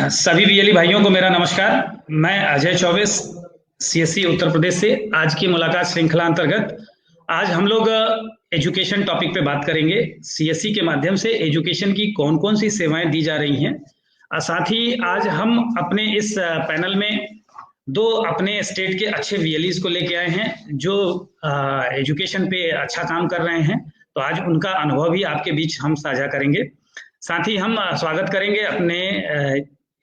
सभी वीएलई भाइयों को मेरा नमस्कार। मैं अजय चौबे सीएससी उत्तर प्रदेश से। आज की मुलाकात श्रृंखला अंतर्गत आज हम लोग एजुकेशन टॉपिक पे बात करेंगे। सीएससी के माध्यम से एजुकेशन की कौन कौन सी सेवाएं दी जा रही हैं। साथ ही आज हम अपने इस पैनल में दो अपने स्टेट के अच्छे वीएलईज को लेके आए हैं जो एजुकेशन पे अच्छा काम कर रहे हैं। तो आज उनका अनुभव भी आपके बीच हम साझा करेंगे। साथ ही हम स्वागत करेंगे अपने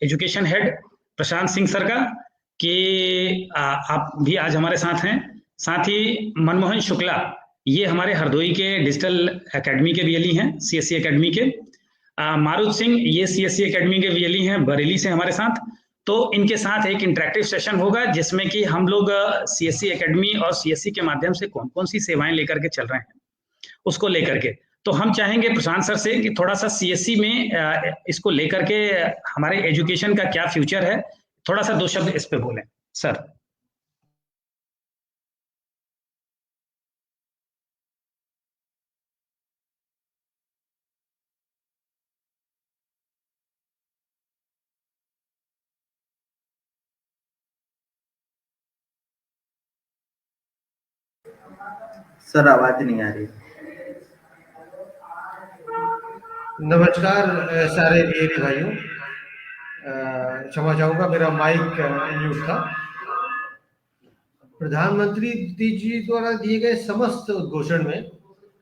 education head Prashant Singh sir का कि आप भी आज हमारे साथ हैं। साथ ही मनमोहन शुक्ला, ये हमारे हरदोई के डिजिटल एकेडमी के वीएलई हैं, सीएससी एकेडमी के। मारुत सिंह, ये सीएससी एकेडमी के वीएलई हैं बरेली से हमारे साथ। तो इनके साथ एक इंटरेक्टिव सेशन होगा जिसमें कि हम लोग सीएससी एकेडमी और सीएससी के माध्यम से कौन कौन सी सेवाएं लेकर के चल रहे हैं उसको लेकर के। तो हम चाहेंगे प्रशांत सर से कि थोड़ा सा सीएससी में इसको लेकर के हमारे एजुकेशन का क्या फ्यूचर है, थोड़ा सा दो शब्द इस पे बोलें सर। सर आवाज नहीं आ रही। नमस्कार सारे वीएलई भाइयों, क्षमा चाहूँगा मेरा माइक म्यूट था। प्रधानमंत्री जी द्वारा दिए गए समस्त उद्घोषण में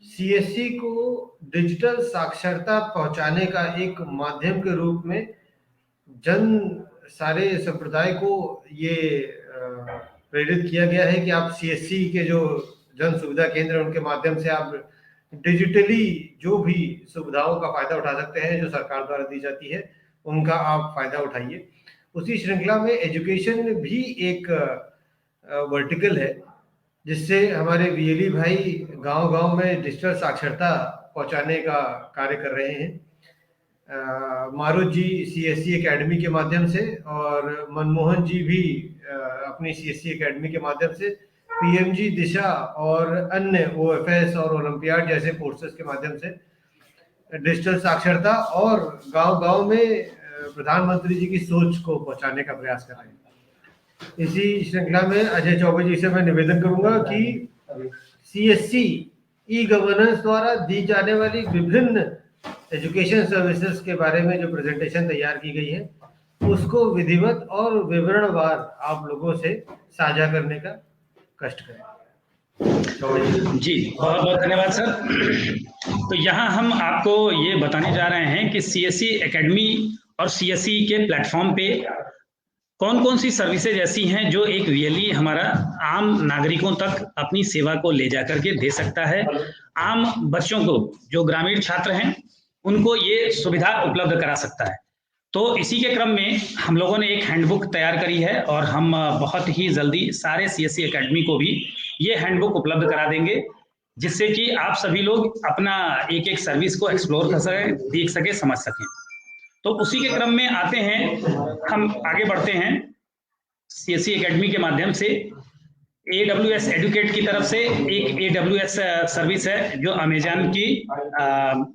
सीएससी को डिजिटल साक्षरता पहुंचाने का एक माध्यम के रूप में सारे संप्रदाय को ये प्रेरित किया गया है कि आप सीएससी के जो जन सुविधा केंद्र उनके माध्यम से आप डिजिटली जो भी सुविधाओं का फायदा उठा सकते हैं जो सरकार द्वारा दी जाती है, उनका आप फायदा उठाइए। उसी श्रृंखला में एजुकेशन भी एक वर्टिकल है जिससे हमारे वीएलई भाई गांव-गांव में डिजिटल साक्षरता पहुंचाने का कार्य कर रहे हैं। मारुत जी सीएससी एकेडमी के माध्यम से और मनमोहन जी भी अपनी सीएससी एकेडमी के माध्यम से पीएमजी दिशा और अन्य ओएफएस और ओलंपियाड जैसे कोर्सेज के माध्यम से डिजिटल साक्षरता और गांव-गांव में प्रधानमंत्री जी की सोच को पहुंचाने का प्रयास कर रहे हैं। इसी श्रृंखला में अजय चौबे जी से मैं निवेदन करूंगा कि सीएससी ई गवर्नेंस द्वारा दी जाने वाली विभिन्न एजुकेशन सर्विसेज के बारे में जो प्रेजेंटेशन तैयार की गई है उसको विधिवत और विवरणवार आप लोगों से साझा करने का कष्ट करें। जी बहुत बहुत धन्यवाद सर। तो यहाँ हम आपको ये बताने जा रहे हैं कि सीएससी एकेडमी और सीएससी के प्लेटफॉर्म पे कौन कौन सी सर्विसेज ऐसी हैं जो एक वीएलई हमारा आम नागरिकों तक अपनी सेवा को ले जाकर के दे सकता है। आम बच्चों को, जो ग्रामीण छात्र हैं, उनको ये सुविधा उपलब्ध करा सकता है। तो इसी के क्रम में हम लोगों ने एक हैंडबुक तैयार करी है और हम बहुत ही जल्दी सारे सीएससी एकेडमी को भी ये हैंडबुक उपलब्ध करा देंगे जिससे कि आप सभी लोग अपना एक एक सर्विस को एक्सप्लोर कर सकें, देख सके, समझ सकें। तो उसी के क्रम में आते हैं, हम आगे बढ़ते हैं। सीएससी एकेडमी के माध्यम से AWS एडुकेट की तरफ से एक AWS सर्विस है जो अमेजन की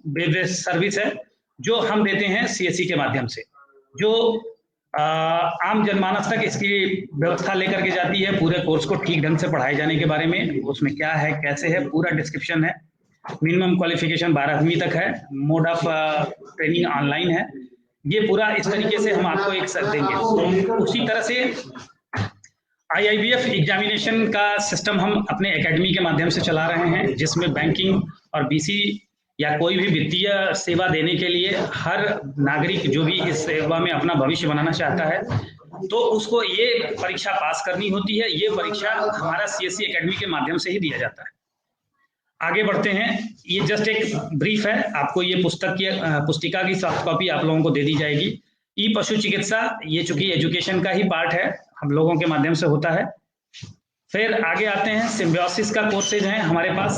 वेब सर्विस है जो हम देते हैं सीएससी के माध्यम से, जो आम जनमानस तक इसकी व्यवस्था लेकर के जाती है। पूरे कोर्स को ठीक ढंग से पढ़ाए जाने के बारे में, उसमें क्या है, कैसे है, पूरा डिस्क्रिप्शन है। मिनिमम क्वालिफिकेशन 12वीं तक है, मोड ऑफ ट्रेनिंग ऑनलाइन है। ये पूरा इस तरीके से हम आपको एक सर देंगे। तो उसी तरह से IIBF एग्जामिनेशन का सिस्टम हम अपने एकेडमी के माध्यम से चला रहे हैं जिसमें बैंकिंग और BC या कोई भी वित्तीय सेवा देने के लिए हर नागरिक जो भी इस सेवा में अपना भविष्य बनाना चाहता है तो उसको ये परीक्षा पास करनी होती है। ये परीक्षा हमारा सीएससी एकेडमी के माध्यम से ही दिया जाता है। आगे बढ़ते हैं। ये जस्ट एक ब्रीफ है, आपको ये पुस्तिका की सॉफ्ट कॉपी आप लोगों को दे दी जाएगी। ई पशु चिकित्सा, ये चूंकि एजुकेशन का ही पार्ट है, हम लोगों के माध्यम से होता है। फिर आगे आते हैं, सिम्बियोसिस का कोर्सेज हैं हमारे पास,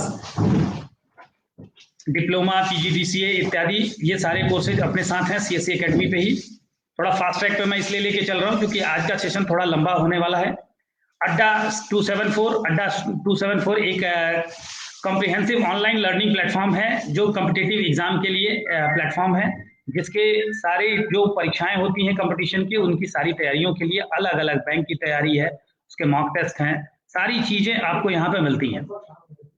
डिप्लोमा, PGDCA इत्यादि, ये सारे कोर्सेज अपने साथ हैं सीएससी एकेडमी पे ही। थोड़ा फास्ट ट्रैक पे मैं इसलिए लेके चल रहा हूँ क्योंकि आज का सेशन थोड़ा लंबा होने वाला है। अड्डा 274 एक कॉम्प्रिहेंसिव ऑनलाइन लर्निंग प्लेटफॉर्म है जो कॉम्पिटिटिव एग्जाम के लिए प्लेटफॉर्म है, जिसके सारे जो परीक्षाएं होती हैं कंपटीशन की, उनकी सारी तैयारियों के लिए अलग अलग बैंक की तैयारी है, उसके मॉक टेस्ट हैं, सारी चीजें आपको यहाँ पे मिलती हैं,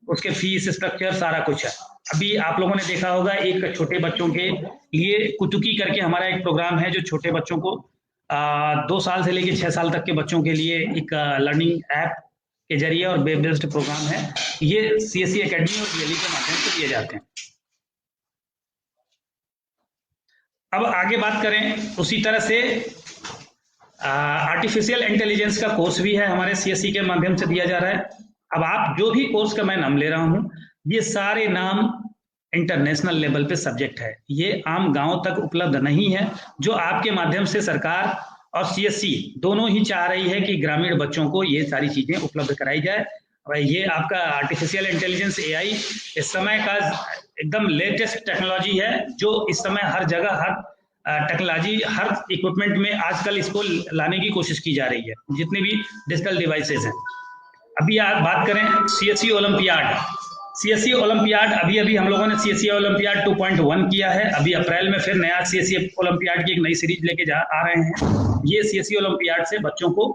उसके फीस स्ट्रक्चर सारा कुछ है। अभी आप लोगों ने देखा होगा एक छोटे बच्चों के लिए कुटुकी करके हमारा एक प्रोग्राम है जो छोटे बच्चों को 2 साल से लेकर 6 साल तक के बच्चों के लिए एक लर्निंग ऐप के जरिए और वेब बेस्ड प्रोग्राम है, ये CSE एकेडमी और BLE के माध्यम से दिए जाते हैं। अब आगे बात करें, उसी तरह से आर्टिफिशियल इंटेलिजेंस का कोर्स भी है हमारे CSE के माध्यम से दिया जा रहा है। अब आप जो भी कोर्स का मैं नाम ले रहा हूं, ये सारे नाम इंटरनेशनल लेवल पे सब्जेक्ट है, ये आम गांव तक उपलब्ध नहीं है, जो आपके माध्यम से सरकार और CSE दोनों ही चाह रही है कि ग्रामीण बच्चों को ये सारी चीजें उपलब्ध कराई जाए। और ये आपका आर्टिफिशियल इंटेलिजेंस AI इस समय का एकदम लेटेस्ट टेक्नोलॉजी है, जो इस समय हर जगह हर टेक्नोलॉजी हर इक्विपमेंट में आजकल इसको लाने की कोशिश की जा रही है, जितने भी डिजिटल डिवाइसेस हैं। अभी आप बात करें CSE ओलंपियाड, CSE ओलंपियाड अभी अभी हम लोगों ने CSE ओलंपियाड 2.1 किया है, अभी अप्रैल में फिर नया CSE ओलंपियाड की एक नई सीरीज लेके आ रहे हैं। ये CSE ओलंपियाड से बच्चों को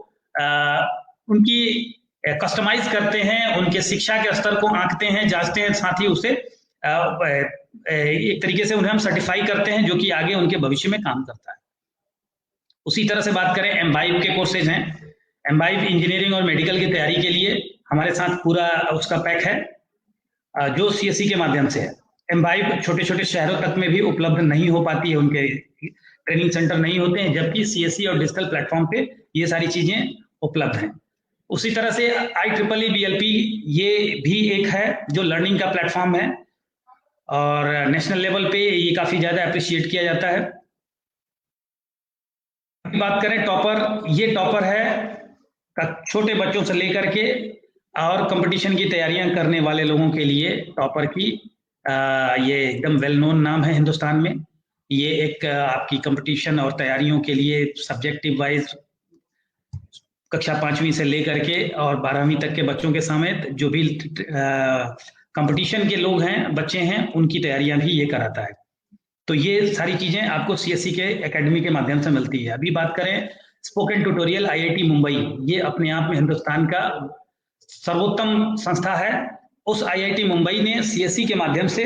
उनकी कस्टमाइज करते हैं, उनके शिक्षा के स्तर को आंकते हैं, जांचते हैं, साथ ही उसे एक तरीके से उन्हें हम सर्टिफाई करते हैं, जो कि आगे उनके भविष्य में काम करता है। उसी तरह से बात करें MBIBE के कोर्सेज हैं, MBIBE इंजीनियरिंग और मेडिकल की तैयारी के लिए हमारे साथ पूरा उसका पैक है, जो CSE के माध्यम से है। MBIBE छोटे छोटे शहरों तक में भी उपलब्ध नहीं हो पाती है, उनके ट्रेनिंग सेंटर नहीं होते हैं, जबकि CSE और डिजिटल प्लेटफॉर्म पे ये सारी चीजें उपलब्ध हैं। उसी तरह से IEEE BLP ये भी एक है जो लर्निंग का प्लेटफॉर्म है, और नेशनल लेवल पे ये काफी ज्यादा अप्रिशिएट किया जाता है। बात करें टॉपर, ये टॉपर है छोटे बच्चों से लेकर के और कंपटीशन की तैयारियां करने वाले लोगों के लिए टॉपर की ये एकदम वेल नोन नाम है हिंदुस्तान में। ये एक आपकी कंपटीशन और तैयारियों के लिए सब्जेक्टिव वाइज कक्षा 5वीं से लेकर के और 12वीं तक के बच्चों के समेत जो भी कंपटीशन के लोग हैं, बच्चे हैं, उनकी तैयारियां भी ये कराता है। तो ये सारी चीजें आपको CSE के एकेडमी के माध्यम से मिलती है। अभी बात करें स्पोकन ट्यूटोरियल IIT मुंबई, ये अपने आप में हिंदुस्तान का सर्वोत्तम संस्था है। उस IIT मुंबई ने CSE के माध्यम से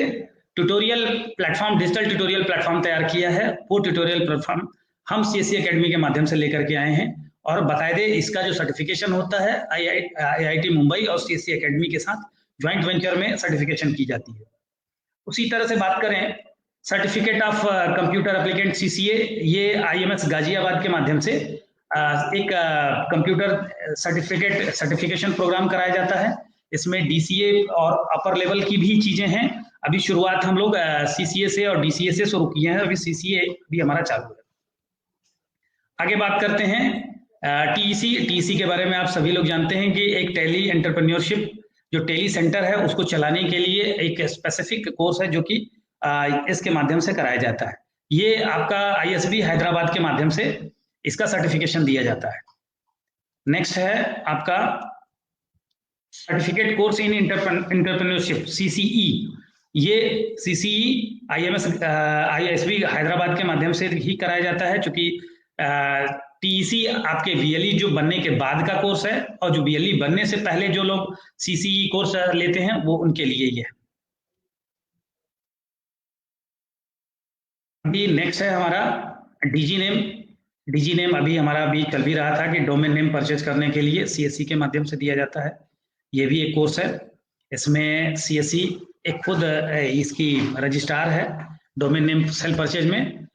tutorial platform, digital tutorial platform तैयार किया है। वो ट्यूटोरियल प्लेटफॉर्म हम CSE एकेडमी के माध्यम से लेकर के आए हैं, और बाकायदे इसका जो सर्टिफिकेशन होता है IIT मुंबई और CSE एकेडमी के साथ ज्वाइंट वेंचर में सर्टिफिकेशन की जाती है। उसी तरह से बात करें certificate of computer applicant CCA, ये IMS गाजियाबाद के माध्यम से एक कंप्यूटर सर्टिफिकेशन प्रोग्राम कराया जाता है। इसमें DCA और अपर लेवल की भी चीजें हैं। अभी शुरुआत हम लोग CCA से और DCA से शुरू किए हैं, अभी CCA भी हमारा चालू है। आगे बात करते हैं TEC के बारे में। आप सभी लोग जानते हैं कि एक टेली एंटरप्रेन्योरशिप जो टेली सेंटर है उसको चलाने के लिए एक स्पेसिफिक कोर्स है जो कि इसके माध्यम से कराया जाता है। ये आपका ISB हैदराबाद के माध्यम से इसका सर्टिफिकेशन दिया जाता है। नेक्स्ट है आपका certificate course in entrepreneurship CCE। ये CCE ISB हैदराबाद के माध्यम से ही कराया जाता है, क्योंकि TEC आपके BLE जो बनने के बाद का कोर्स है, और जो BLE बनने से पहले जो लोग CCE कोर्स लेते हैं वो उनके लिए ही है। अभी नेक्स्ट है हमारा DG नेम अभी हमारा अभी चल भी रहा था कि डोमेन नेम परचेज करने के लिए CSE के माध्यम से दिया जाता है। ये भी एक कोर्स है। इसमें CSE एक खुद इसकी रजिस्ट्रार है डोमेन नेम सेल्फ परचेज में,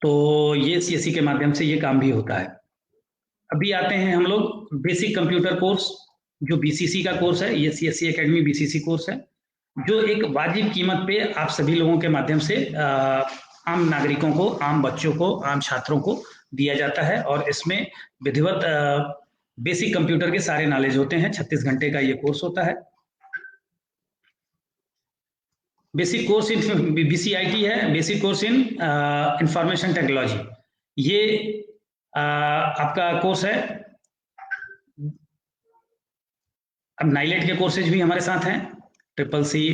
तो ये CSE के माध्यम से ये काम भी होता है। अभी आते हैं हम लोग बेसिक कंप्यूटर कोर्स, जो BCC का कोर्स है। ये CSE एकेडमी BCC कोर्स है, जो एक वाजिब कीमत पे आप सभी लोगों के माध्यम से आम नागरिकों को, आम बच्चों को, आम छात्रों को दिया जाता है। और इसमें विधिवत बेसिक कंप्यूटर के सारे नॉलेज होते हैं। 36 घंटे का ये कोर्स होता है। बेसिक कोर्स इन BCIT है, basic course in information technology. ये आपका कोर्स है। अब नाइलेट के कोर्सेज भी हमारे साथ हैं। ट्रिपल सी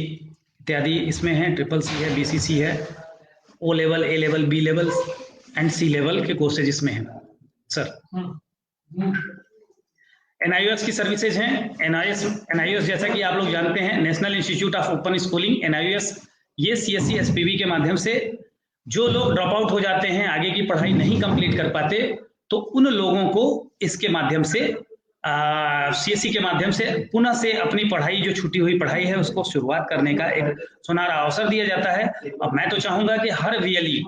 इत्यादि इसमें है, ट्रिपल सी है, BCC है, O level, A level, B level and C level के कोर्सेज इसमें हैं सर। NIOS की सर्विसेज हैं। NIOS जैसा कि आप लोग जानते हैं, national institute of open schooling, NIOS, ये CSE SPV के माध्यम से जो लोग ड्रॉप आउट हो जाते हैं, आगे की पढ़ाई नहीं कंप्लीट कर पाते, तो उन लोगों को इसके माध्यम से CSE के माध्यम से पुनः से अपनी पढ़ाई, जो छूटी हुई पढ़ाई है, उसको शुरुआत करने का एक सुनहरा अवसर दिया जाता है। अब मैं तो चाहूंगा कि हर VLE,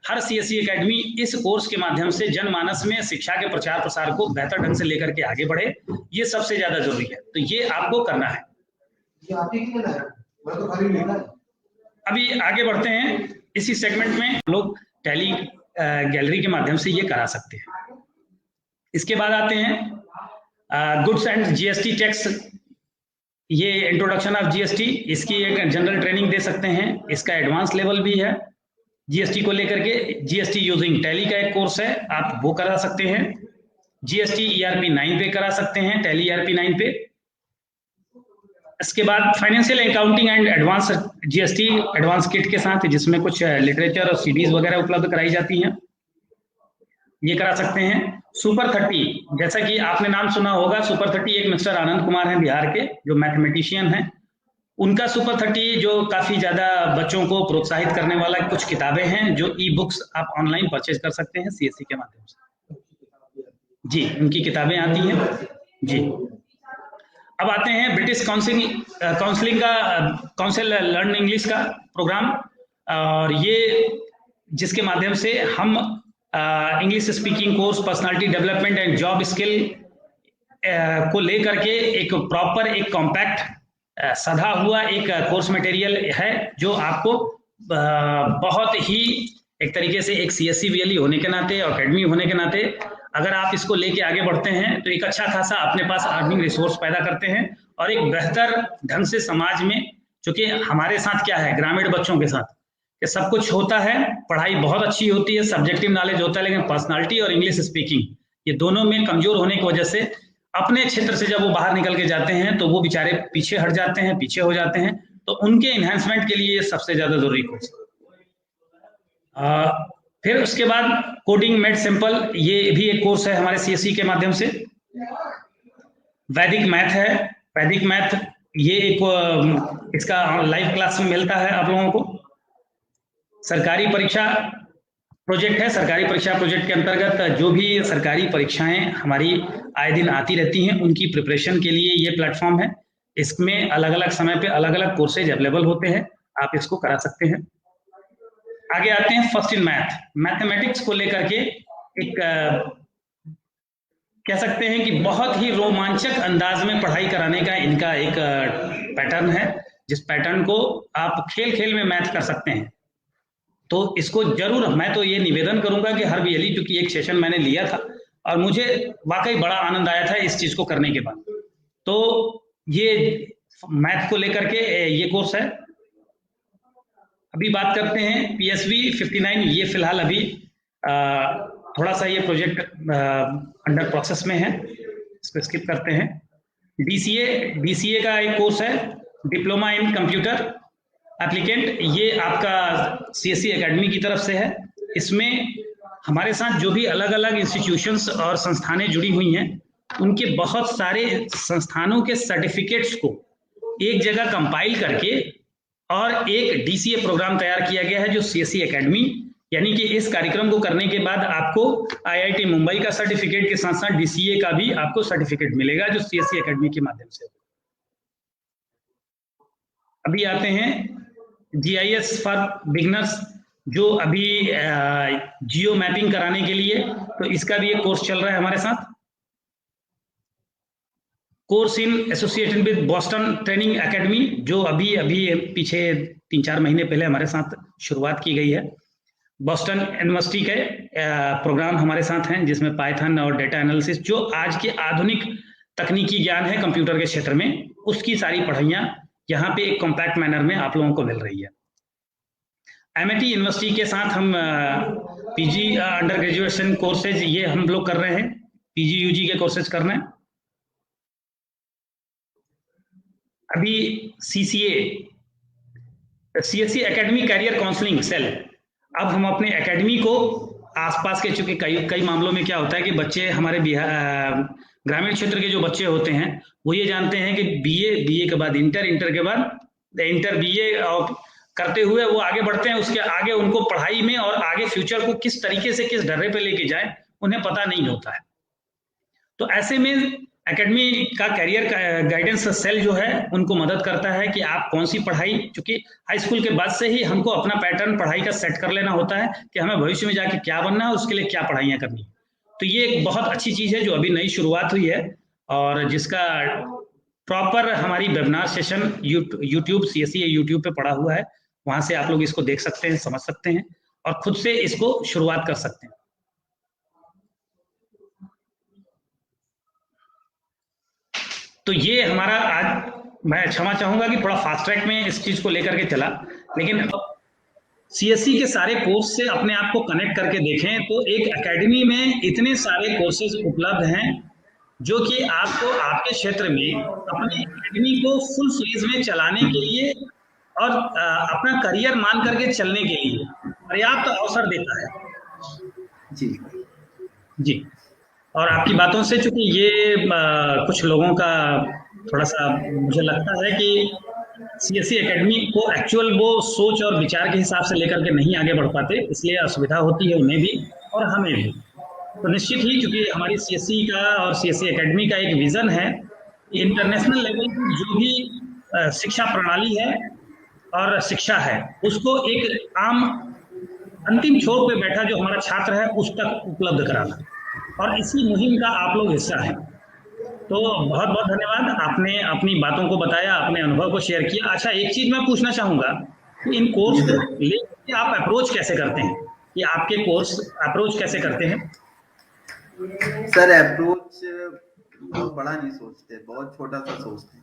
हर CSE एकेडमी इस कोर्स के माध्यम से जनमानस में शिक्षा के प्रचार प्रसार को बेहतर ढंग से लेकर के आगे बढ़े, ये सबसे ज्यादा जरूरी है। तो ये आपको करना है। अभी आगे बढ़ते हैं। इसी सेगमेंट में लोग टैली गैलरी के माध्यम से ये करा सकते हैं। इसके बाद आते हैं गुड्स एंड GST टैक्स, ये इंट्रोडक्शन ऑफ GST, इसकी एक जनरल ट्रेनिंग दे सकते हैं। इसका एडवांस लेवल भी है GST को लेकर के। GST यूजिंग टैली का एक कोर्स है, आप वो करा सकते हैं। GST ERP 9 पे करा सकते हैं, टैली ERP 9 पे। इसके बाद financial accounting and advance GST advance kit के साथ, जिसमें कुछ लिटरेचर और CDs वगैरह उपलब्ध कराई जाती हैं, ये करा सकते हैं। सुपर 30, जैसा कि आपने नाम सुना होगा, सुपर 30 एक मिस्टर आनंद कुमार हैं बिहार के, जो मैथमेटिशियन हैं। उनका सुपर 30 जो काफी ज्यादा बच्चों को प्रोत्साहित करने वाला कुछ किताबें हैं, जो E-बुक्स आप ऑनलाइन परचेज कर सकते हैं CSE के माध्यम से। जी, उनकी किताबें आती हैं जी। अब आते हैं ब्रिटिश काउंसिलिंग का, काउंसिल लर्न इंग्लिश का प्रोग्राम, और ये जिसके माध्यम से हम English speaking course, personality development and job skill को लेकर के एक प्रॉपर, एक कॉम्पैक्ट सधा हुआ एक कोर्स मटेरियल है, जो आपको बहुत ही एक तरीके से एक CSE VLE होने के नाते और अकेडमी होने के नाते, अगर आप इसको लेके आगे बढ़ते हैं तो एक अच्छा खासा अपने पास अर्निंग रिसोर्स पैदा करते हैं, और एक बेहतर ढंग से समाज में, क्योंकि हमारे साथ क्या है, ग्रामीण बच्चों के साथ कि सब कुछ होता है, पढ़ाई बहुत अच्छी होती है, सब्जेक्टिव नॉलेज होता है, लेकिन पर्सनालिटी और इंग्लिश स्पीकिंग ये दोनों में कमजोर होने की वजह से अपने क्षेत्र से जब वो बाहर निकल के जाते हैं तो वो बेचारे पीछे हट जाते हैं, पीछे हो जाते हैं। तो उनके इन्हांसमेंट के लिए सबसे ज्यादा जरूरी कोर्स। फिर उसके बाद कोडिंग मेड सिंपल, ये भी एक कोर्स है हमारे CSE के माध्यम से। वैदिक मैथ है, वैदिक मैथ ये एक इसका लाइव क्लास में मिलता है आप लोगों को। सरकारी परीक्षा प्रोजेक्ट है, सरकारी परीक्षा प्रोजेक्ट के अंतर्गत जो भी सरकारी परीक्षाएं हमारी आए दिन आती रहती हैं, उनकी प्रिपरेशन के लिए ये प्लेटफॉर्म है। इसमें अलग अलग समय पे अलग अलग कोर्सेज अवेलेबल होते हैं, आप इसको करा सकते हैं। आगे आते हैं फर्स्ट इन मैथ, मैथमेटिक्स को लेकर के एक कह सकते हैं कि बहुत ही रोमांचक अंदाज में पढ़ाई कराने का इनका एक पैटर्न है, जिस पैटर्न को आप खेल खेल में मैथ कर सकते हैं। तो इसको जरूर, मैं तो ये निवेदन करूंगा कि हर VLE, क्योंकि एक सेशन मैंने लिया था और मुझे वाकई बड़ा आनंद आया था इस चीज को करने के बाद। तो ये मैथ को लेकर के ये कोर्स है। अभी बात करते हैं PSV 59, ये फिलहाल अभी थोड़ा सा ये प्रोजेक्ट अंडर प्रोसेस में है, इसको स्किप करते हैं। DCA का एक कोर्स है, डिप्लोमा इन कंप्यूटर एप्लीकेंट, ये आपका CSE एकेडमी की तरफ से है। इसमें हमारे साथ जो भी अलग अलग इंस्टीट्यूशंस और संस्थानें जुड़ी हुई हैं, उनके बहुत सारे संस्थानों के सर्टिफिकेट्स को एक जगह कंपाइल करके और एक DCA प्रोग्राम तैयार किया गया है, जो CSE एकेडमी, यानी कि इस कार्यक्रम को करने के बाद आपको IIT मुंबई का सर्टिफिकेट के साथ साथ DCA का भी आपको सर्टिफिकेट मिलेगा, जो CSE एकेडमी के माध्यम से। अभी आते हैं GIS फॉर बिगिनर्स, जो अभी जियो मैपिंग कराने के लिए, तो इसका भी एक कोर्स चल रहा है हमारे साथ। Course in associated with Boston training academy, जो अभी पीछे 3-4 महीने पहले हमारे साथ शुरुआत की गई है। बॉस्टन यूनिवर्सिटी के प्रोग्राम हमारे साथ हैं, जिसमें पाइथन और डेटा एनालिसिस, जो आज के आधुनिक तकनीकी ज्ञान है कंप्यूटर के क्षेत्र में, उसकी सारी पढ़ाइयाँ यहाँ पे एक कॉम्पैक्ट मैनर में आप लोगों को मिल रही है। MIT यूनिवर्सिटी के साथ हम PG अंडर ग्रेजुएशन कोर्सेज ये हम लोग कर रहे हैं, PG UG के कोर्सेज कर रहे हैं। अभी CSC academy career counselling cell, अब हम अपने एकेडमी को आसपास के, चूंकि कई मामलों में क्या होता है कि बच्चे हमारे ग्रामीण क्षेत्र के जो बच्चे होते हैं वो ये जानते हैं कि बीए के बाद इंटर के बाद इंटर बीए और करते हुए वो आगे बढ़ते हैं, उसके आगे उनको पढ़ाई में और आगे फ्यूचर को किस तरीके से किस डर्रे पे लेके जाए उन्हें पता नहीं होता है। तो ऐसे में एकेडमी का कैरियर गाइडेंस सेल जो है उनको मदद करता है कि आप कौन सी पढ़ाई, चूंकि हाई स्कूल के बाद से ही हमको अपना पैटर्न पढ़ाई का सेट कर लेना होता है कि हमें भविष्य में जाके क्या बनना है, उसके लिए क्या पढ़ाइयाँ करनी है। तो ये एक बहुत अच्छी चीज़ है जो अभी नई शुरुआत हुई है और जिसका प्रॉपर हमारी webinar session YouTube CSC YouTube पे पड़ा हुआ है, वहां से आप लोग इसको देख सकते हैं, समझ सकते हैं और खुद से इसको शुरुआत कर सकते हैं। तो ये हमारा आज, मैं क्षमा चाहूंगा कि थोड़ा फास्ट ट्रैक में इस चीज को लेकर के चला, लेकिन सीएससी के सारे कोर्स से अपने आप को कनेक्ट करके देखें तो एक एकेडमी में इतने सारे कोर्सेज उपलब्ध हैं जो कि आपको आपके क्षेत्र में अपनी एकेडमी को फुल फ्लेज में चलाने के लिए और अपना करियर मान करके चलने के लिए पर्याप्त अवसर देता है। जी जी, और आपकी बातों से चूंकि ये कुछ लोगों का थोड़ा सा मुझे लगता है कि सीएससी एकेडमी को एक्चुअल वो सोच और विचार के हिसाब से लेकर के नहीं आगे बढ़ पाते, इसलिए असुविधा होती है उन्हें भी और हमें भी। तो निश्चित ही क्योंकि हमारी सीएससी का और सीएससी एकेडमी का एक विजन है, इंटरनेशनल लेवल की जो भी शिक्षा प्रणाली है और शिक्षा है उसको एक आम अंतिम छोर पे बैठा जो हमारा छात्र है उस तक उपलब्ध कराना, और इसी मुहिम का आप लोग हिस्सा हैं। तो बहुत बहुत धन्यवाद, आपने अपनी बातों को बताया, अपने अनुभव को शेयर किया। अच्छा, एक चीज मैं पूछना चाहूंगा कि इन कोर्स को लेकर आप अप्रोच कैसे करते हैं, कि आपके कोर्स अप्रोच कैसे करते हैं? सर अप्रोच बहुत बड़ा नहीं सोचते, बहुत छोटा सा सोचते हैं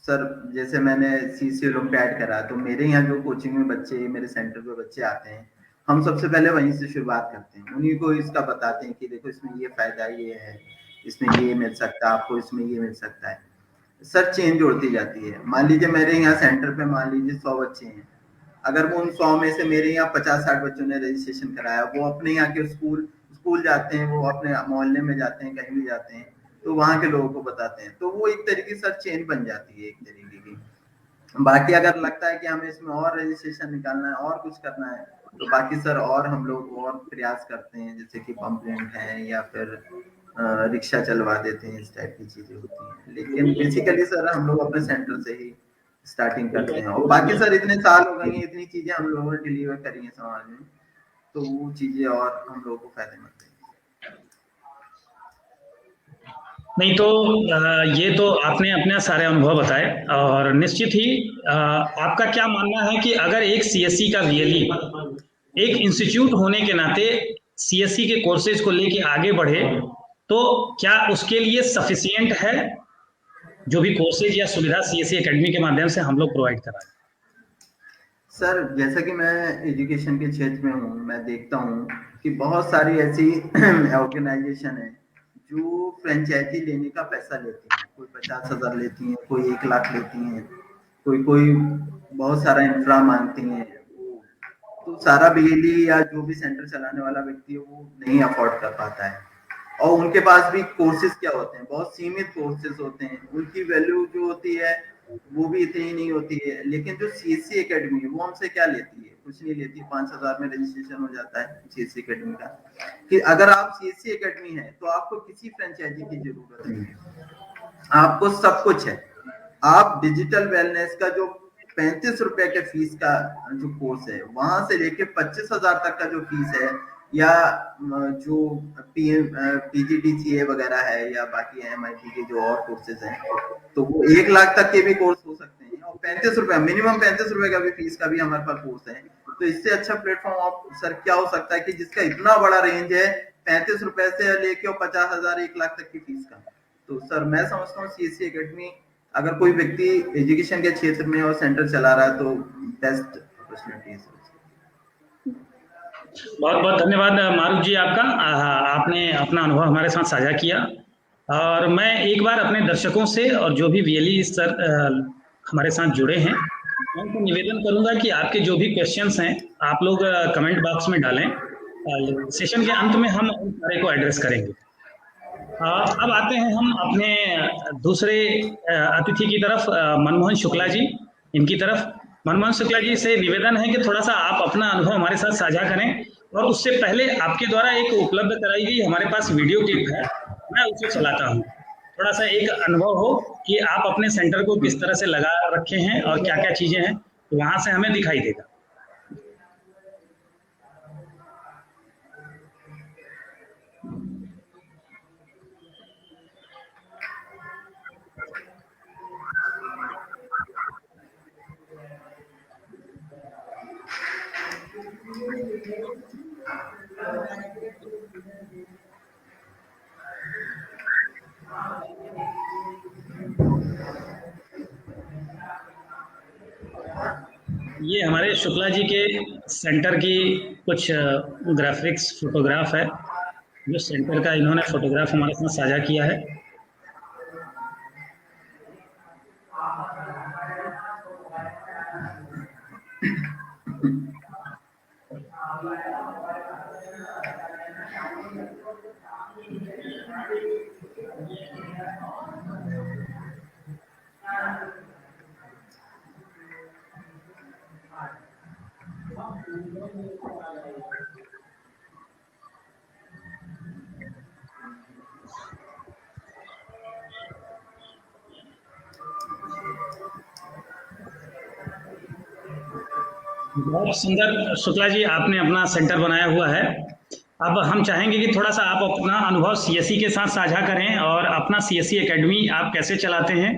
सर। जैसे मैंने सीसी ओलंपियाड करा तो मेरे यहाँ जो कोचिंग में बच्चे, मेरे सेंटर पे बच्चे आते हैं, हम सबसे पहले वहीं से शुरुआत करते हैं, उन्हीं को इसका बताते हैं कि देखो इसमें ये फायदा ये है, इसमें ये मिल सकता है आपको, इसमें ये मिल सकता है। सर चेंज होती जाती है। मान लीजिए मेरे यहाँ सेंटर पे मान लीजिए 100 बच्चे हैं, अगर वो उन 100 में से मेरे यहाँ 50-60 बच्चों ने रजिस्ट्रेशन कराया, वो अपने यहाँ के स्कूल जाते हैं, वो अपने मोहल्ले में जाते हैं, कहीं भी जाते हैं तो वहाँ के लोगों को बताते हैं, तो वो एक तरीके से चेन बन जाती है एक तरीके की। बाकी अगर लगता है कि हमें इसमें और रजिस्ट्रेशन निकालना है और कुछ करना है तो बाकी सर और हम लोग और प्रयास करते हैं, जैसे कि पंपलेट है या फिर रिक्शा चलवा देते हैं, इस टाइप की चीजें होती हैं। लेकिन बेसिकली सर हम लोग अपने सेंटर से ही स्टार्टिंग करते हैं, और बाकी सर इतने साल हो गए हैं, इतनी चीजें हम लोगों ने डिलीवर करी है समाज में, तो वो चीजें और हम लोगों को फायदेमंद है। नहीं तो ये तो आपने अपने सारे अनुभव बताए, और निश्चित ही आपका क्या मानना है कि अगर एक सीएससी का वीएलई एक इंस्टीट्यूट होने के नाते सीएससी के कोर्सेज को लेके आगे बढ़े तो क्या उसके लिए सफिशिएंट है जो भी कोर्सेज या सुविधा सीएससी एकेडमी के माध्यम से हम लोग प्रोवाइड कराएं? सर जैसा कि मैं एजुकेशन के क्षेत्र में हूँ, मैं देखता हूँ कि बहुत सारी ऐसी ऑर्गेनाइजेशन है जो फ्रेंचाइजी लेने का पैसा लेती है। कोई 50,000 लेती है, कोई 1 लाख लेती है, कोई बहुत सारा इंफ्रा मांगती है। तो सारा बिजली या जो भी सेंटर चलाने वाला व्यक्ति है वो नहीं अफोर्ड कर पाता है, और उनके पास भी कोर्सेज क्या होते हैं, बहुत सीमित कोर्सेज होते हैं, उनकी वैल्यू जो होती है वो भी इतनी नहीं होती है। लेकिन जो सीएससी एकेडमी है वो हमसे क्या लेती है, कुछ नहीं लेती। 5,000 में रजिस्ट्रेशन हो जाता है सीएससी एकेडमी का, कि अगर आप सीएससी एकेडमी है तो आपको किसी फ्रेंचाइजी की जरूरत नहीं है, आपको सब कुछ है। आप डिजिटल वेलनेस का जो 35 रुपए के फीस का जो कोर्स है, वहां से लेके 25,000 तक का जो फीस है, या जो पीजीडीसीए वगैरह है या बाकी एमआईटी के जो और कोर्सेज हैं, तो वो 1 लाख तक के भी कोर्स हो सकते हैं, और 35 रुपए मिनिमम 35 रुपए का भी फीस का भी हमारे पास कोर्स है। तो इससे अच्छा प्लेटफॉर्म आप सर क्या हो सकता है कि जिसका इतना बड़ा रेंज है 35 रुपए से लेके 50,000 1 लाख तक की फीस का। तो सर मैं समझता हूँ सीएससी एकेडमी अगर कोई व्यक्ति एजुकेशन के क्षेत्र में और सेंटर चला रहा है तो बेस्ट अपॉर्चुनिटी है। बहुत बहुत धन्यवाद मारूफ जी आपका, आपने अपना अनुभव हमारे साथ साझा किया। और मैं एक बार अपने दर्शकों से और जो भी वीएलई सर हमारे साथ जुड़े हैं, मैं उनको निवेदन करूंगा कि आपके जो भी क्वेश्चंस हैं आप लोग कमेंट बॉक्स में डालें। सेशन के अंत में हम उन सारे को एड्रेस करेंगे। अब आते हैं हम अपने दूसरे अतिथि की तरफ, मनमोहन शुक्ला जी, इनकी तरफ। मनमोहन शुक्ला जी से निवेदन है कि थोड़ा सा आप अपना अनुभव हमारे साथ साझा करें, और उससे पहले आपके द्वारा एक उपलब्ध कराई गई हमारे पास वीडियो क्लिप है, मैं उसे चलाता हूँ। थोड़ा सा एक अनुभव हो कि आप अपने सेंटर को किस तरह से लगा रखे हैं और क्या क्या चीजें हैं, तो वहां से हमें दिखाई देगा। ये हमारे शुक्ला जी के सेंटर की कुछ ग्राफिक्स फोटोग्राफ है, जो सेंटर का इन्होंने फोटोग्राफ हमारे साथ साझा किया है। बहुत सुंदर शुक्ला जी आपने अपना सेंटर बनाया हुआ है। अब हम चाहेंगे कि थोड़ा सा आप अपना अनुभव सीएससी के साथ साझा करें, और अपना सीएससी एकेडमी आप कैसे चलाते हैं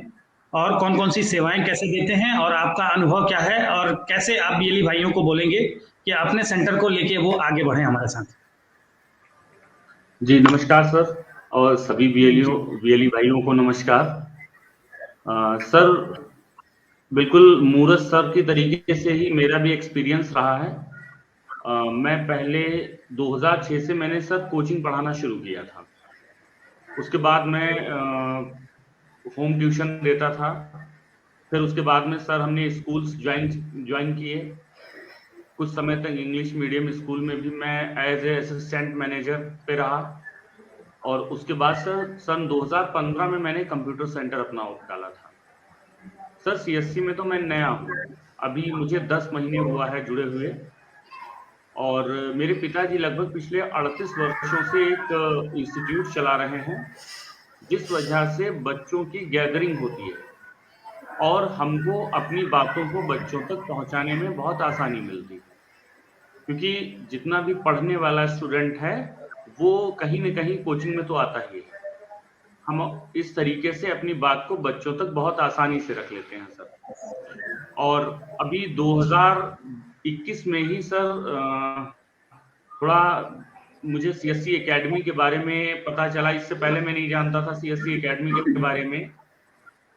और कौन कौन सी सेवाएं कैसे देते हैं, और आपका अनुभव क्या है, और कैसे आप बीएलई भाइयों को बोलेंगे कि अपने सेंटर को लेके वो आगे बढ़े हमारे साथ। जी नमस्कार सर, और सभी बीएलई भाइयों को नमस्कार। सर बिल्कुल मूरत सर की तरीके से ही मेरा भी एक्सपीरियंस रहा है। मैं पहले 2006 से मैंने सर कोचिंग पढ़ाना शुरू किया था। उसके बाद मैं होम ट्यूशन देता था। फिर उसके बाद में सर हमने स्कूल्स ज्वाइन किए। कुछ समय तक इंग्लिश मीडियम स्कूल में भी मैं एज ए असिस्टेंट मैनेजर पे रहा। और उसके बाद सर सन 2015 में मैंने कंप्यूटर सेंटर अपना डाला था। सर सीएससी में तो मैं नया हूँ, अभी मुझे 10 महीने हुआ है जुड़े हुए। और मेरे पिताजी लगभग पिछले 38 वर्षों से एक इंस्टीट्यूट चला रहे हैं, जिस वजह से बच्चों की गैदरिंग होती है और हमको अपनी बातों को बच्चों तक पहुंचाने में बहुत आसानी मिलती है। क्योंकि जितना भी पढ़ने वाला स्टूडेंट है वो कहीं न कहीं कोचिंग में तो आता ही है। हम इस तरीके से अपनी बात को बच्चों तक बहुत आसानी से रख लेते हैं सर। और अभी 2021 में ही सर थोड़ा मुझे सीएससी एकेडमी के बारे में पता चला। इससे पहले मैं नहीं जानता था सीएससी एकेडमी के बारे में।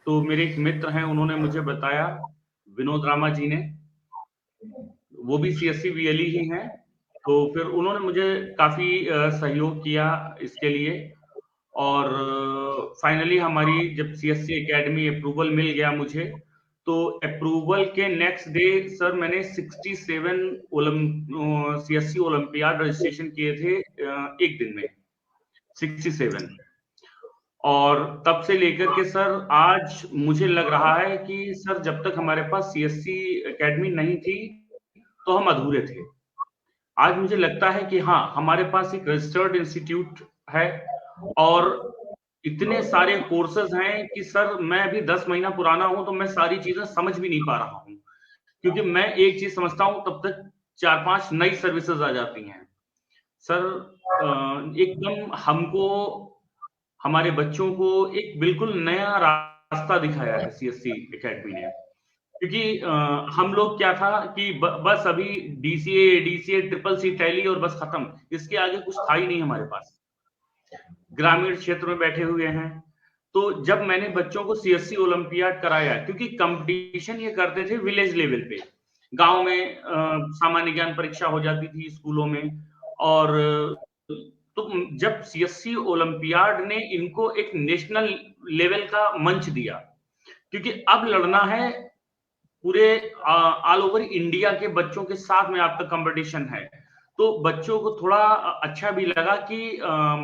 तो मेरे एक मित्र हैं, उन्होंने मुझे बताया, विनोद रामा जी ने, वो भी सीएससी वीएलई ही हैं। तो फिर उन्होंने मुझे काफी सहयोग किया इसके लिए। और फाइनली हमारी जब सीएससी एकेडमी अप्रूवल मिल गया मुझे, तो अप्रूवल के नेक्स्ट डे सर मैंने 67 सीएससी ओलंपियाड रजिस्ट्रेशन किए थे एक दिन में, 67। और तब से लेकर के सर आज मुझे लग रहा है कि सर जब तक हमारे पास सीएससी एकेडमी नहीं थी तो हम अधूरे थे। आज मुझे लगता है कि हाँ, हमारे पास एक रजिस्टर्ड इंस्टीट्यूट है और इतने सारे कोर्सेज हैं कि सर मैं अभी 10 महीना पुराना हूं तो मैं सारी चीजें समझ भी नहीं पा रहा हूं। क्योंकि मैं एक चीज समझता हूं तब तक 4-5 नई सर्विसेज आ जाती हैं सर। एकदम हमको, हमारे बच्चों को एक बिल्कुल नया रास्ता दिखाया है सीएससी एकेडमी ने। क्योंकि हम लोग क्या था कि बस अभी डीसीए ट्रिपल सी टैली और बस खत्म, इसके आगे कुछ था ही नहीं हमारे पास। ग्रामीण क्षेत्र में बैठे हुए हैं। तो जब मैंने बच्चों को सीएससी ओलंपियाड कराया, क्योंकि कंपटीशन ये करते थे विलेज लेवल पे, गांव में सामान्य ज्ञान परीक्षा हो जाती थी स्कूलों में, और तो जब सीएससी ओलंपियाड ने इनको एक नेशनल लेवल का मंच दिया, क्योंकि अब लड़ना है पूरे ऑल ओवर इंडिया के बच्चों के साथ में आपका कंपटीशन है, तो बच्चों को थोड़ा अच्छा भी लगा कि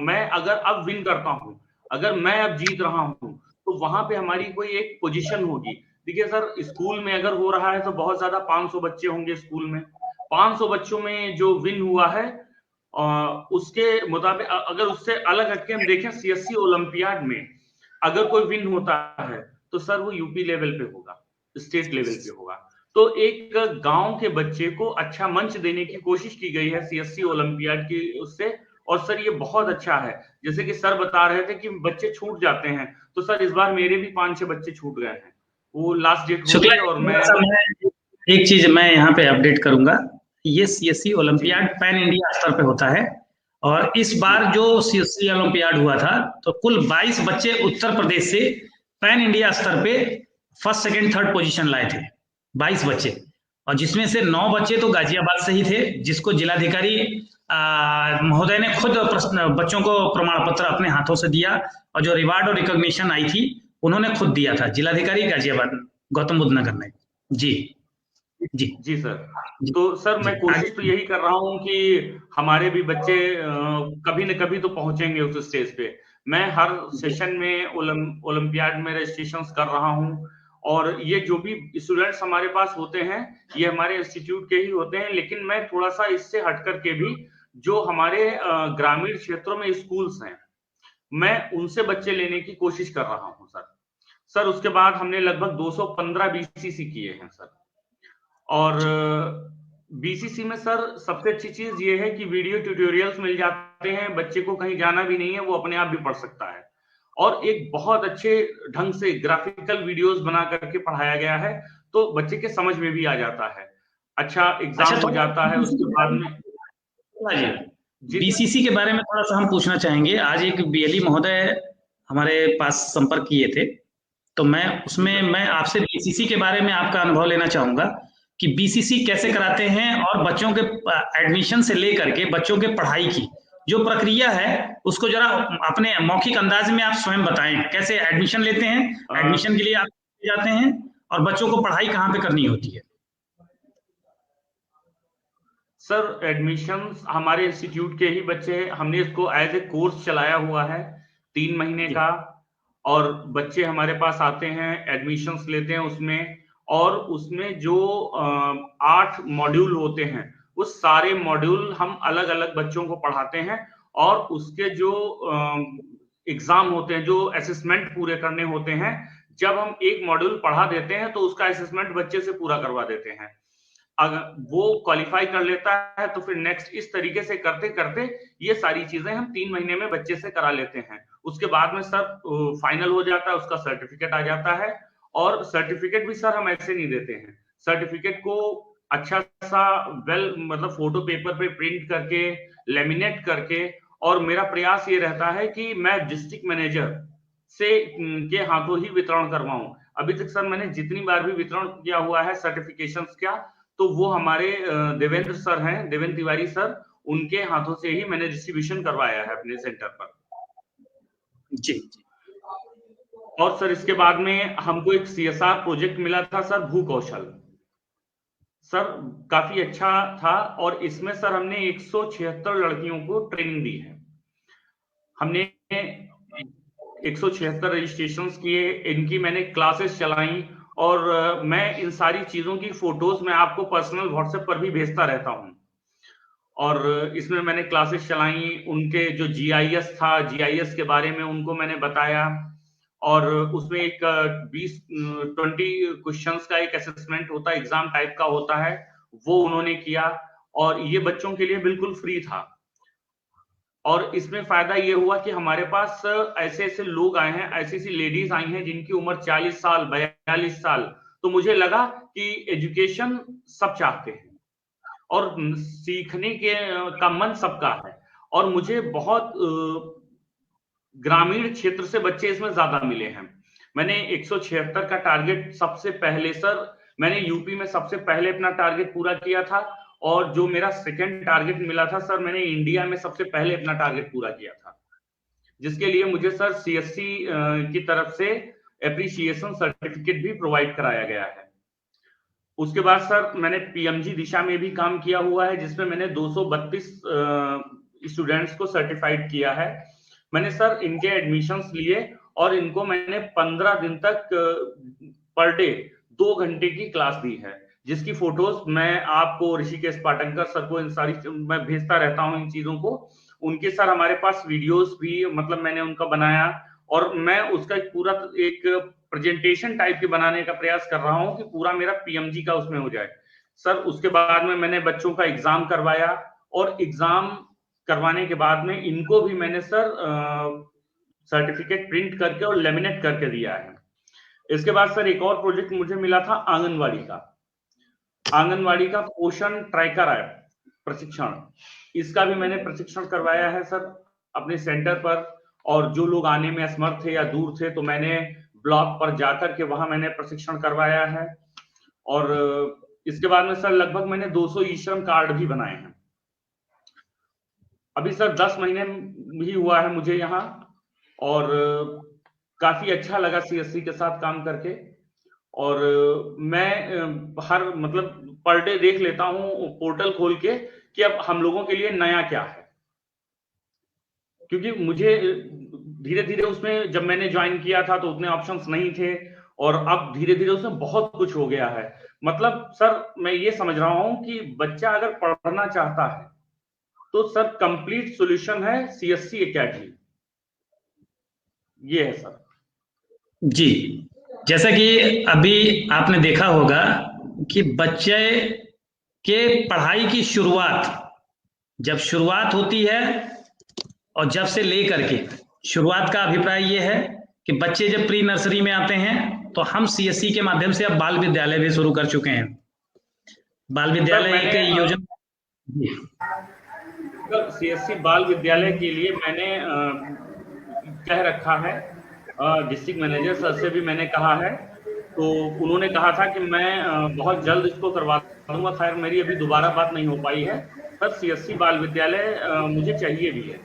मैं अगर अब विन करता हूं, अगर मैं अब जीत रहा हूं, तो वहां पे हमारी कोई एक पोजीशन होगी। देखिए सर, स्कूल में अगर हो रहा है तो बहुत ज्यादा 500 बच्चे होंगे स्कूल में, 500 बच्चों में जो विन हुआ है उसके मुताबिक अगर उससे अलग हटके हम देखें सीएससी ओलंपियाड में अगर कोई विन होता है तो सर वो यूपी लेवल पे होगा, स्टेट लेवल पे होगा। तो एक गांव के बच्चे को अच्छा मंच देने की कोशिश की गई है सीएससी ओलंपियाड की उससे, और सर ये बहुत अच्छा है। जैसे कि सर बता रहे थे कि बच्चे छूट जाते हैं, तो सर इस बार मेरे भी 5-6 बच्चे छूट गए हैं, वो लास्ट डेट हो गई और मैं एक चीज मैं यहाँ पे अपडेट करूंगा, ये सीएससी ओलंपियाड पैन इंडिया स्तर पे होता है, और इस बार जो सीएससी ओलंपियाड हुआ था तो कुल 22 बच्चे उत्तर प्रदेश से पैन इंडिया स्तर पे फर्स्ट सेकंड थर्ड पोजीशन लाए थे, 22 बच्चे, और जिसमें से 9 बच्चे तो गाजियाबाद से ही थे, जिसको जिलाधिकारी महोदय ने खुद बच्चों को प्रमाण पत्र अपने हाथों से दिया, और जो रिवार्ड और रिकॉग्निशन आई थी उन्होंने खुद दिया था, जिलाधिकारी गाजियाबाद गौतम बुद्ध नगर में। जी जी जी सर। तो सर मैं कोशिश तो यही कर रहा हूँ कि हमारे भी बच्चे कभी न कभी तो पहुंचेंगे उस स्टेज पे। मैं हर सेशन में ओलंपियाड में रजिस्ट्रेशन कर रहा हूँ, और ये जो भी स्टूडेंट्स हमारे पास होते हैं ये हमारे इंस्टीट्यूट के ही होते हैं, लेकिन मैं थोड़ा सा इससे हट करके भी जो हमारे ग्रामीण क्षेत्रों में स्कूल्स हैं मैं उनसे बच्चे लेने की कोशिश कर रहा हूँ सर। उसके बाद हमने लगभग 215 बीसीसी किए हैं सर, और बीसीसी में सर सबसे अच्छी चीज ये है कि वीडियो ट्यूटोरियल्स मिल जाते हैं, बच्चे को कहीं जाना भी नहीं है, वो अपने आप भी पढ़ सकता है, और एक बहुत अच्छे ढंग से ग्राफिकल वीडियोस बना करके पढ़ाया गया है, तो बच्चे के समझ में भी आ जाता है, अच्छा एग्जाम हो जाता है उसके बाद में। बीसीसी के बारे में थोड़ा सा हम पूछना चाहेंगे। आज एक बीएलई महोदय हमारे पास संपर्क किए थे, तो मैं उसमें मैं आपसे बीसीसी के बारे में आपका अनुभव लेना चाहूंगा कि बीसीसी कैसे कराते हैं, और बच्चों के एडमिशन से लेकर के बच्चों के पढ़ाई की जो प्रक्रिया है उसको जरा अपने मौखिक अंदाज में आप स्वयं बताएं, कैसे एडमिशन लेते हैं, एडमिशन के लिए आप जाते हैं, और बच्चों को पढ़ाई कहाँ पे करनी होती है। सर एडमिशन हमारे इंस्टीट्यूट के ही बच्चे, हमने इसको एज ए कोर्स चलाया हुआ है 3 महीने का, और बच्चे हमारे पास आते हैं, एडमिशन्स लेते हैं उसमें, और उसमें जो 8 मॉड्यूल होते हैं उस सारे मॉड्यूल हम अलग अलग बच्चों को पढ़ाते हैं, और उसके जो एग्जाम होते हैं, जो असेसमेंट पूरे करने होते हैं, जब हम एक मॉड्यूल पढ़ा देते हैं तो उसका असेसमेंट बच्चे से पूरा करवा देते हैं। अगर वो क्वालिफाई कर लेता है तो फिर नेक्स्ट इस तरीके से करते करते ये सारी चीजें हम 3 महीने में बच्चे से करा लेते हैं। उसके बाद में सर फाइनल हो जाता है, उसका सर्टिफिकेट आ जाता है, और सर्टिफिकेट भी सर हम ऐसे नहीं देते हैं, सर्टिफिकेट को अच्छा सा मतलब फोटो पेपर पे प्रिंट करके लेमिनेट करके, और मेरा प्रयास ये रहता है कि मैं डिस्ट्रिक्ट मैनेजर से के हाथों ही वितरण करवाऊं। अभी तक सर मैंने जितनी बार भी वितरण किया हुआ है सर्टिफिकेशंस का, तो वो हमारे देवेंद्र सर हैं, देवेंद्र तिवारी सर, उनके हाथों से ही मैंने डिस्ट्रीब्यूशन करवाया है अपने सेंटर पर। जी। और सर इसके बाद में हमको एक सीएसआर प्रोजेक्ट मिला था सर, भू कौशल, सर काफी अच्छा था, और इसमें सर हमने 176 लड़कियों को ट्रेनिंग दी है। हमने 176 रजिस्ट्रेशन किए, इनकी मैंने क्लासेस चलाई, और मैं इन सारी चीजों की फोटोज मैं आपको पर्सनल व्हाट्सएप पर भी भेजता रहता हूं। और इसमें मैंने क्लासेस चलाई, उनके जो जीआईएस था, जीआईएस के बारे में उनको मैंने बताया, और उसमें एक 20 क्वेश्चंस का एक असेसमेंट होता है, एग्जाम टाइप का होता है, वो उन्होंने किया, और ये बच्चों के लिए बिल्कुल फ्री था। और इसमें फायदा ये हुआ कि हमारे पास ऐसे ऐसे लोग आए हैं, ऐसी ऐसी लेडीज आई हैं जिनकी उम्र 40 साल 42 साल, तो मुझे लगा कि एजुकेशन सब चाहते हैं और सीखने के का मन सबका है, और मुझे बहुत ग्रामीण क्षेत्र से बच्चे इसमें ज्यादा मिले हैं। मैंने 176 का टारगेट सबसे पहले सर मैंने यूपी में सबसे पहले अपना टारगेट पूरा किया था, और जो मेरा सेकंड टारगेट मिला था सर, मैंने इंडिया में सबसे पहले अपना टारगेट पूरा किया था, जिसके लिए मुझे सर CSC की तरफ से एप्रिसिएशन सर्टिफिकेट भी प्रोवाइड कराया गया है। उसके बाद सर मैंने PMG दिशा में भी काम किया हुआ है, जिसमें मैंने 232 स्टूडेंट्स को सर्टिफाइड किया है। मैंने सर इनके एडमिशंस लिए और इनको मैंने 15 दिन तक पर डे 2 घंटे की क्लास दी है, जिसकी फोटोज मैं आपको, ऋषिकेश पाटनकर सर को, इन सारी मैं भेजता रहता हूं इन चीजों को। उनके सर हमारे पास वीडियोस भी मतलब मैंने उनका बनाया और मैं उसका पूरा एक प्रेजेंटेशन टाइप के बनाने का प्रयास कर रहा हूं कि पूरा मेरा PMG का उसमें हो जाए सर। उसके बाद में मैंने बच्चों का एग्जाम करवाया और एग्जाम करवाने के बाद में इनको भी मैंने सर सर्टिफिकेट प्रिंट करके और लेमिनेट करके दिया है। इसके बाद सर एक और प्रोजेक्ट मुझे मिला था आंगनवाड़ी का पोषण ट्रैकर ऐप प्रशिक्षण, इसका भी मैंने प्रशिक्षण करवाया है सर अपने सेंटर पर। और जो लोग आने में असमर्थ थे या दूर थे, तो मैंने ब्लॉक पर जाकर के वहां मैंने प्रशिक्षण करवाया है। और इसके बाद में सर लगभग मैंने 200 ई-श्रम कार्ड भी बनाए हैं। अभी सर 10 महीने भी हुआ है मुझे यहाँ, और काफी अच्छा लगा CSC के साथ काम करके। और मैं हर मतलब पर डे देख लेता हूँ पोर्टल खोल के कि अब हम लोगों के लिए नया क्या है, क्योंकि मुझे धीरे धीरे उसमें जब मैंने ज्वाइन किया था तो उतने ऑप्शंस नहीं थे, और अब धीरे धीरे उसमें बहुत कुछ हो गया है। मतलब सर मैं ये समझ रहा हूँ कि बच्चा अगर पढ़ना चाहता है तो सर कंप्लीट सॉल्यूशन है CSC एकेडमी, ये है सर। जी, जैसा कि अभी आपने देखा होगा कि बच्चे के पढ़ाई की जब शुरुआत होती है और जब से लेकर के शुरुआत का अभिप्राय ये है कि बच्चे जब प्री नर्सरी में आते हैं तो हम CSC के माध्यम से अब बाल विद्यालय भी शुरू कर चुके हैं। बाल विद्यालय एक योजना CSC बाल विद्यालय के लिए मैंने कह रखा है, डिस्ट्रिक्ट मैनेजर सर से भी मैंने कहा है, तो उन्होंने कहा था कि मैं बहुत जल्द इसको करवा दूंगा। खैर मेरी अभी दोबारा बात नहीं हो पाई है, पर CSC बाल विद्यालय मुझे चाहिए भी है।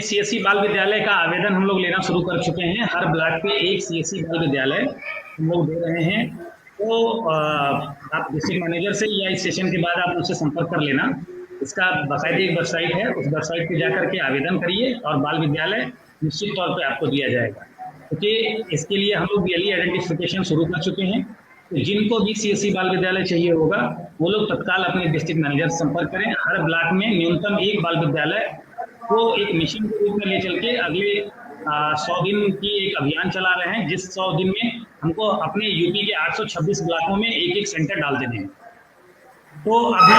CSC बाल विद्यालय का आवेदन हम लोग लेना शुरू कर चुके हैं। हर ब्लॉक पे एक CSC बाल विद्यालय हम लोग दे रहे हैं। तो आप डिस्ट्रिक्ट मैनेजर से या इस सेशन के बाद आप उनसे संपर्क कर लेना। इसका बाकायदा एक वेबसाइट है, उस वेबसाइट पे जाकर के आवेदन करिए और बाल विद्यालय निश्चित तौर पे आपको दिया जाएगा, क्योंकि इसके लिए हम लोग BLE आइडेंटिफिकेशन शुरू कर चुके हैं। तो जिनको भी CSC बाल विद्यालय चाहिए होगा वो लोग तत्काल अपने डिस्ट्रिक्ट मैनेजर से संपर्क करें। हर ब्लॉक में न्यूनतम एक बाल विद्यालय को एक मिशन के रूप में ले चल के अगले 100 दिन की एक अभियान चला रहे हैं, जिस 100 दिन में हमको अपने यूपी के 826 ब्लॉकों में एक सेंटर डाल देने हैं। तो अभी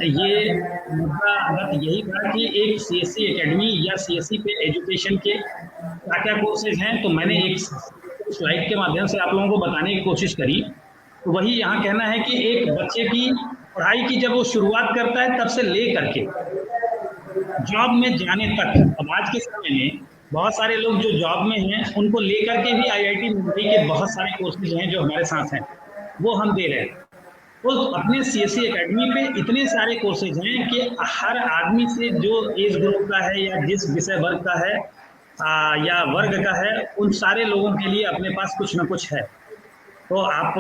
ये मुद्दा यही था कि एक CSC एकेडमी या CSC पे एजुकेशन के क्या क्या कोर्सेज हैं, तो मैंने एक स्लाइड के माध्यम से आप लोगों को बताने की कोशिश करी। तो वही यहाँ कहना है कि एक बच्चे की पढ़ाई की जब वो शुरुआत करता है तब से ले करके जॉब में जाने तक, अब आज के समय में बहुत सारे लोग जो जॉब में हैं उनको लेकर के भी IIT मुंबई के बहुत सारे कोर्सेज हैं जो हमारे साथ हैं, वो हम दे रहे हैं। तो अपने CSC एकेडमी पे इतने सारे कोर्सेज हैं कि हर आदमी से जो एज ग्रुप का है या जिस विषय वर्ग का है या वर्ग का है, उन सारे लोगों के लिए अपने पास कुछ ना कुछ है। तो आप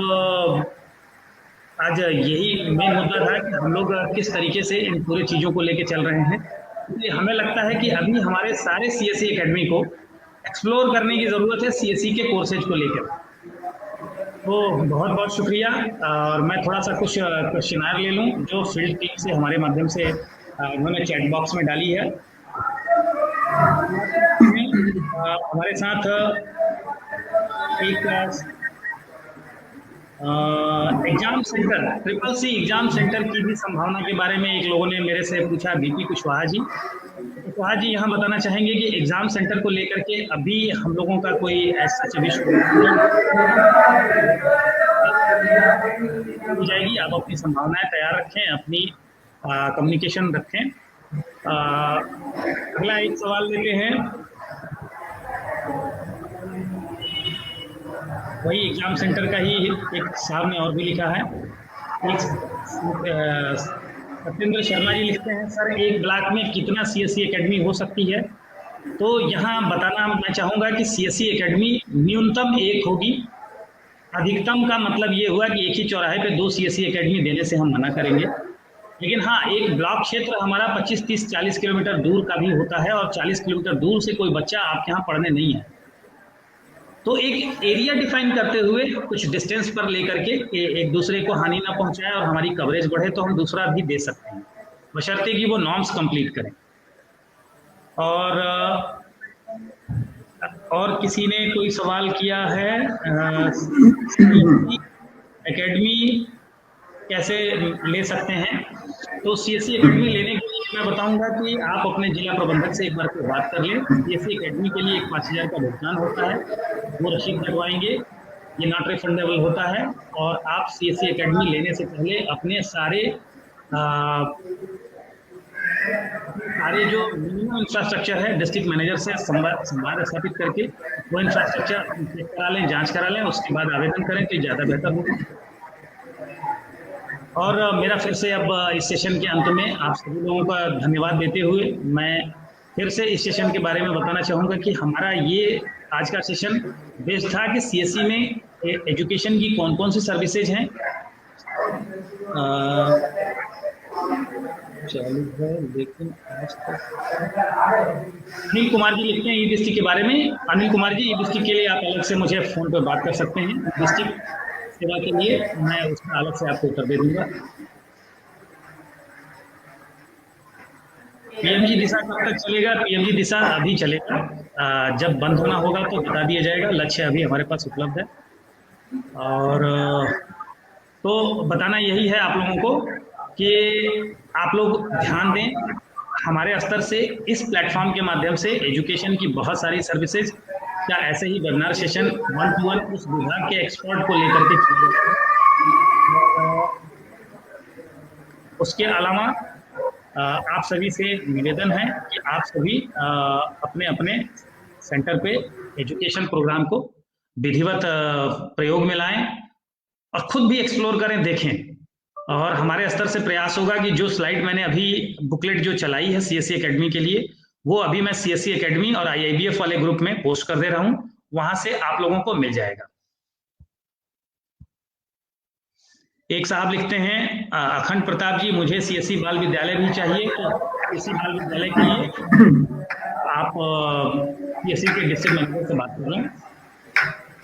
आज यही मेन मुद्दा था कि हम लोग किस तरीके से इन पूरी चीज़ों को लेके चल रहे हैं। इसलिए हमें लगता है कि अभी हमारे सारे CSC एकेडमी को एक्सप्लोर करने की ज़रूरत है CSC के कोर्सेज को लेकर। तो बहुत बहुत शुक्रिया, और मैं थोड़ा सा कुछ क्वेश्चनायर ले लूँ जो फील्ड टीम से हमारे माध्यम से उन्होंने चैट बॉक्स में डाली है। हमारे साथ एक exam centre CCC exam centre की भी संभावना के बारे में एक लोगों ने मेरे से पूछा, BP कुशवाहा जी। कुशवाहा जी यहाँ बताना चाहेंगे कि एग्जाम सेंटर को लेकर के अभी हम लोगों का कोई ऐसा हो जाएगी। आप अपनी संभावनाएं तैयार रखें, अपनी कम्युनिकेशन रखें। अगला एक सवाल लेते हैं, वही एग्जाम सेंटर का ही एक साहब ने और भी लिखा है। सत्येंद्र शर्मा जी लिखते हैं, सर एक ब्लॉक में कितना सीएससी एकेडमी हो सकती है? तो यहाँ बताना मैं चाहूँगा कि सीएससी एकेडमी न्यूनतम एक होगी। अधिकतम का मतलब ये हुआ कि एक ही चौराहे पे 2 सीएससी एकेडमी देने से हम मना करेंगे। लेकिन हाँ, एक ब्लॉक क्षेत्र हमारा 25, 30, 40 किलोमीटर दूर का भी होता है और 40 किलोमीटर दूर से कोई बच्चा आपके यहाँ पढ़ने नहीं है। तो एक एरिया डिफाइन करते हुए कुछ डिस्टेंस पर लेकर के एक दूसरे को हानि ना पहुंचाए और हमारी कवरेज बढ़े, तो हम दूसरा भी दे सकते हैं, बशर्ते कि वो नॉर्म्स कंप्लीट करें। और किसी ने कोई सवाल किया है, एकेडमी कैसे ले सकते हैं? तो सीएससी एकेडमी लेने के लिए मैं बताऊंगा कि आप अपने जिला प्रबंधक से एक बार को बात कर लें। सीएससी एकेडमी के लिए एक 5,000 का भुगतान होता है, वो रसीद कटवाएंगे, ये नॉट रिफंडेबल होता है। और आप सीएससी एकेडमी लेने से पहले अपने सारे जो मिनिमम इंफ्रास्ट्रक्चर है डिस्ट्रिक्ट मैनेजर से संवाद स्थापित करके वो इंफ्रास्ट्रक्चर चेक करा लें, जांच करा लें, उसके बाद आवेदन करें तो ज़्यादा बेहतर होगा। और मेरा फिर से अब इस सेशन के अंत में आप सभी लोगों का धन्यवाद देते हुए मैं फिर से इस सेशन के बारे में बताना चाहूँगा कि हमारा ये आज का सेशन बेस्ड था कि सीएससी में एजुकेशन की कौन कौन सी सर्विसेज हैं, चालू है लेकिन आज तक। अनिल कुमार जी लिखते हैं ई डिस्ट्रिक्ट के बारे में। अनिल कुमार जी, ई डिस्ट्रिक्ट के लिए आप अलग से मुझे फोन पर बात कर सकते हैं। डिस्ट्रिक्ट सेवा के लिए मैं उसमें अलग से आपको उत्तर दे दूंगा। पीएमजी दिशा कब तक चलेगा? पीएमजी दिशा अभी चलेगा, जब बंद होना होगा तो बता दिया जाएगा। लक्ष्य अभी हमारे पास उपलब्ध है और तो बताना यही है आप लोगों को कि आप लोग ध्यान दें। हमारे स्तर से इस प्लेटफॉर्म के माध्यम से एजुकेशन की बहुत सारी सर्विसेज या ऐसे ही वेबिनार सेशन 1-to-1 उस विभाग के एक्सपर्ट को लेकर के किए जाते हैं। उसके अलावा आप सभी से निवेदन है कि आप सभी अपने अपने सेंटर पे एजुकेशन प्रोग्राम को विधिवत प्रयोग में लाएं और खुद भी एक्सप्लोर करें, देखें। और हमारे स्तर से प्रयास होगा कि जो स्लाइड मैंने अभी बुकलेट जो चलाई है सीएससी एकेडमी के लिए, वो अभी मैं सीएससी एकेडमी और आईआईबीएफ वाले ग्रुप में पोस्ट कर दे रहा हूं, वहां से आप लोगों को मिल जाएगा। एक साहब लिखते हैं, अखंड प्रताप जी, मुझे सीएससी बाल विद्यालय भी चाहिए। तो सीएससी बाल विद्यालय के लिए आप सीएससी के डिस्ट्रिक्ट मैनेजर से बात कर लें।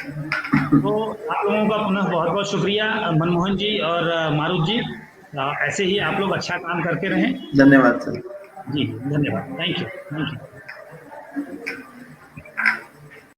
तो आप लोगों का पुनः बहुत बहुत शुक्रिया मनमोहन जी और मारुत जी, ऐसे ही आप लोग अच्छा काम करते रहें। धन्यवाद सर। जी धन्यवाद, थैंक यू।